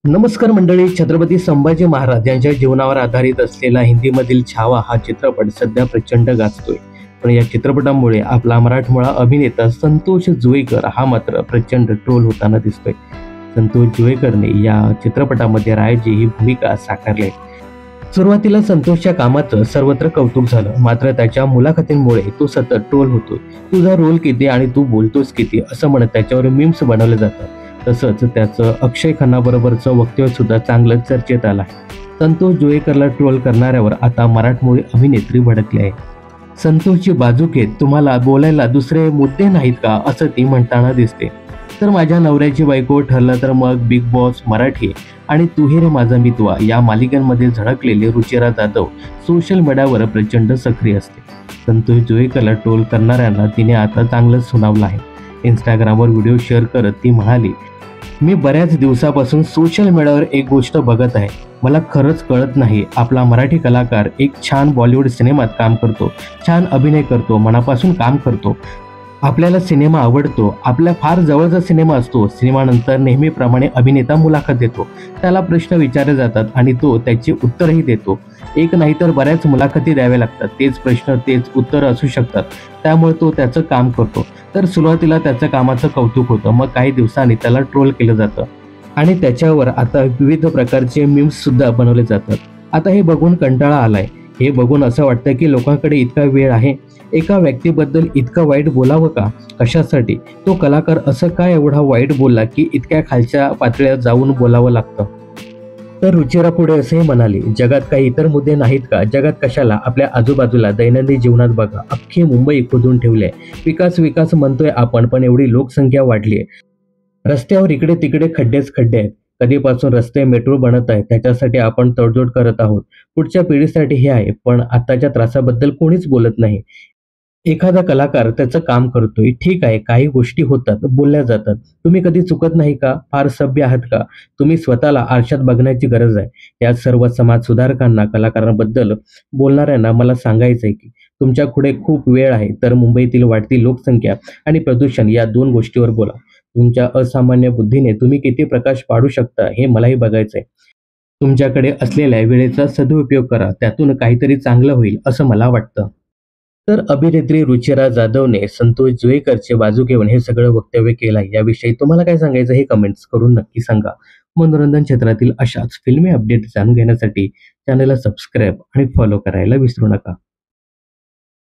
नमस्कार मंडळी. छत्रपती संभाजी महाराज यांच्या जीवनावर आधारित असलेला हिंदीमधील छावा हा चित्रपट सध्या प्रचंड गाजतोय. पण या चित्रपटामुळे आपला मराठमोळा अभिनेता संतोष जुवेकर हा मात्र प्रचंड ट्रोल होताना दिसतोय. संतोष जुवेकरने या चित्रपटामध्ये रायाची ही भूमिका साकारली आहे. सुरुवातीला संतोषच्या कामाचं सर्वत्र कौतुक झालं, मात्र त्याच्या मुलाखतींमुळे तो सतत ट्रोल होतोय. तुझा रोल किती आणि तू बोलतोस किती असं म्हणत त्याच्यावर मीम्स बनवले जातात. तसंच त्याचं अक्षय खन्नाबरोबरचं वक्तव्य सुद्धा चांगलंच चर्चेत आलं आहे. संतोष जुवेकरला ट्रोल करणाऱ्यावर आता मराठमोळी अभिनेत्री भडकली आहे. संतोषची बाजू घेत तुम्हाला बोलायला दुसरे मुद्दे नाहीत का असं ती म्हणताना दिसते. तर माझ्या नवऱ्याची बायको ठरलं तर मग बिग बॉस मराठी आणि तू ही रे माझा मितवा या मालिकांमध्ये झळकलेली रुचिरा जाधव सोशल मीडियावर प्रचंड सक्रिय असते. संतोष जुवेकरला ट्रोल करणाऱ्यांना तिने आता चांगलंच सुनावलं आहे. इंस्टाग्रामवर व्हिडिओ शेअर करत ती म्हणाली, मी बऱ्याच दिवसापासून सोशल मीडियावर एक गोष्ट बघत आहे. मला खरंच कळत नाही, आपला मराठी कलाकार एक छान बॉलिवूड सिनेमात काम करतो, छान अभिनय करतो, मनापासून काम करतो, आपल्याला सिनेमा आवडतो, आपल्या फार जवळचा सिनेमा असतो, सिनेमानंतर नेहमीप्रमाणे अभिनेता मुलाखत देतो, त्याला प्रश्न विचारले जातात आणि तो त्याची उत्तरही देतो. एक नाही तर बऱ्याच मुलाखती द्याव्या लागतात, तेच प्रश्न तेच उत्तर असू शकतात, त्यामुळे तो त्याचं काम करतो. तर सुरुवातीला त्याच्या कामाचं कौतुक होतं, मग काही दिवसांनी त्याला ट्रोल केलं जातं आणि त्याच्यावर आता विविध प्रकारचे मीम्स सुद्धा बनवले जातात. आता हे बघून कंटाळा आलाय. हे बघून असं वाटतं की लोकांकडे इतका वेळ आहे, एका व्यक्तीबद्दल इतकं वाईट बोलावं का? कशासाठी? तो कलाकार असं काय एवढा वाईट बोलला की इतक्या खालच्या पातळीवर जाऊन बोलावं लागतं? तर रुचिरा पुढे असेही म्हणाली, जगात काही इतर मुद्दे नाहीत का? जगात कशाला? आपल्या आजूबाजूला दैनंदिन जीवनात बघा, अख्खी मुंबई खोदून ठेवली. विकास विकास म्हणतोय आपण, पण एवढी लोकसंख्या वाढली आहे. रस्त्यावर इकडे तिकडे खड्डेच खड्डे आहेत. कधीपासून रस्ते मेट्रो बनत आहेत, त्याच्यासाठी आपण तडजोड करत आहोत. पुढच्या पिढीसाठी हे आहे, पण आताच्या त्रासाबद्दल कोणीच बोलत नाही. एखादा कलाकार त्याचं काम करतोय, ठीक आहे, काही गोष्टी होतात, बोलल्या जातात. तुम्ही कधी चुकत नाही का? फार सभ्य आहात का? तुम्ही स्वतःला आरशात बघण्याची गरज आहे. या सर्व समाज सुधारकांना, कलाकारांबद्दल बोलणाऱ्यांना मला सांगायचंय की तुमच्या पुढे खूप वेळ आहे, तर मुंबईतील वाढती लोकसंख्या आणि प्रदूषण या 2 गोष्टीवर बोला. तुमच्या असामान्य बुद्धीने तुम्ही किती प्रकाश पाडू शकता हे मलाही बघायचंय. तुमच्याकडे असलेल्या वेळेचा सदुपयोग करा, त्यातून काहीतरी चांगलं होईल असं मला वाटतं. तर अभिनेत्री रुचिरा जाधवने संतोष जुवेकरची बाजू घेऊन हे सगळं वक्तव्य केलं आहे. याविषयी तुम्हाला काय सांगायचं हे कमेंट्स करून नक्की सांगा. मनोरंजन क्षेत्रातील अशाच फिल्मी अपडेट जाणून घेण्यासाठी चॅनलला सबस्क्राईब आणि फॉलो करायला विसरू नका.